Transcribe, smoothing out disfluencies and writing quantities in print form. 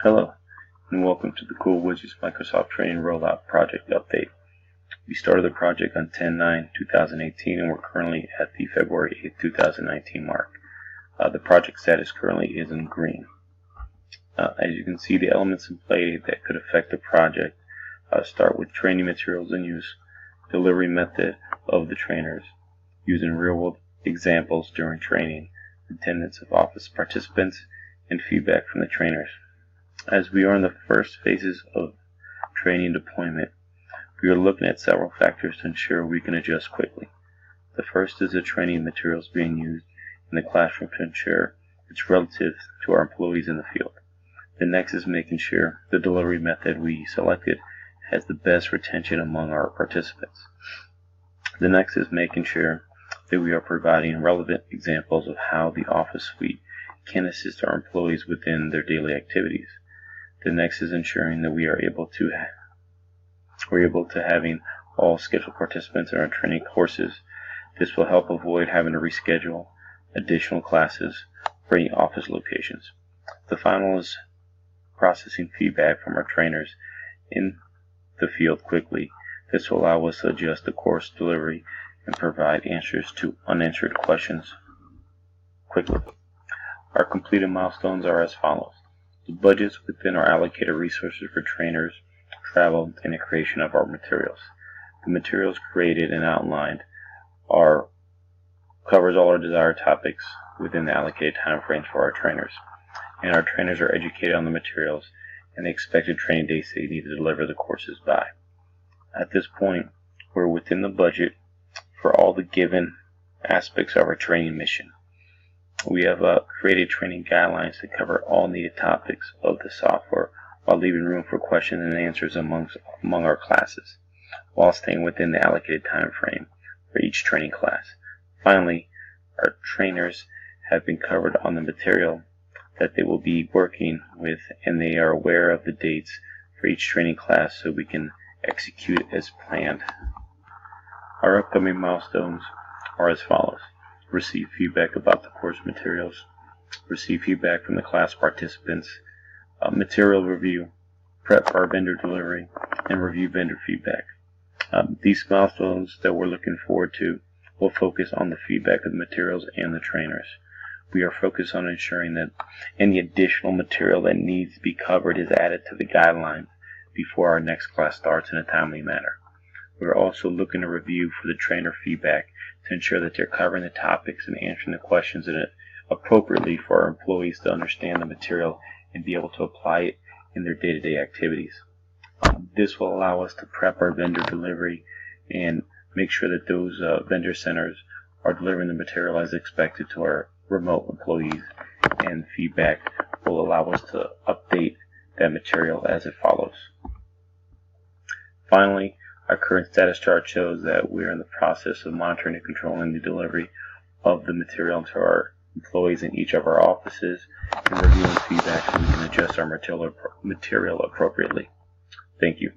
Hello, and welcome to the Cool Widgets Microsoft Training Rollout Project Update. We started the project on 10/9/2018 and we're currently at the February 8, 2019 mark. The project status currently is in green. As you can see, the elements in play that could affect the project start with training materials in use, delivery method of the trainers, using real-world examples during training, attendance of office participants, and feedback from the trainers. As we are in the first phases of training deployment, we are looking at several factors to ensure we can adjust quickly. The first is the training materials being used in the classroom to ensure it's relative to our employees in the field. The next is making sure the delivery method we selected has the best retention among our participants. The next is making sure that we are providing relevant examples of how the Office Suite can assist our employees within their daily activities. The next is ensuring that we're able to having all scheduled participants in our training courses. This will help avoid having to reschedule additional classes for any office locations. The final is processing feedback from our trainers in the field quickly. This will allow us to adjust the course delivery and provide answers to unanswered questions quickly. Our completed milestones are as follows. The budgets within our allocated resources for trainers, travel, and the creation of our materials. The materials created and outlined covers all our desired topics within the allocated time frames for our trainers. And our trainers are educated on the materials and the expected training dates they need to deliver the courses by. At this point, we're within the budget for all the given aspects of our training mission. We have created training guidelines to cover all needed topics of the software while leaving room for questions and answers among our classes, while staying within the allocated time frame for each training class. Finally, our trainers have been covered on the material that they will be working with, and they are aware of the dates for each training class so we can execute as planned. Our upcoming milestones are as follows. Receive feedback about the course materials, receive feedback from the class participants, material review, prep our vendor delivery, and review vendor feedback. These milestones that we're looking forward to will focus on the feedback of the materials and the trainers. We are focused on ensuring that any additional material that needs to be covered is added to the guidelines before our next class starts in a timely manner. We are also looking to review for the trainer feedback to ensure that they're covering the topics and answering the questions appropriately for our employees to understand the material and be able to apply it in their day-to-day activities. This will allow us to prep our vendor delivery and make sure that those vendor centers are delivering the material as expected to our remote employees, and feedback will allow us to update that material as it follows. Finally, our current status chart shows that we're in the process of monitoring and controlling the delivery of the material to our employees in each of our offices and reviewing feedback so we can adjust our material appropriately. Thank you.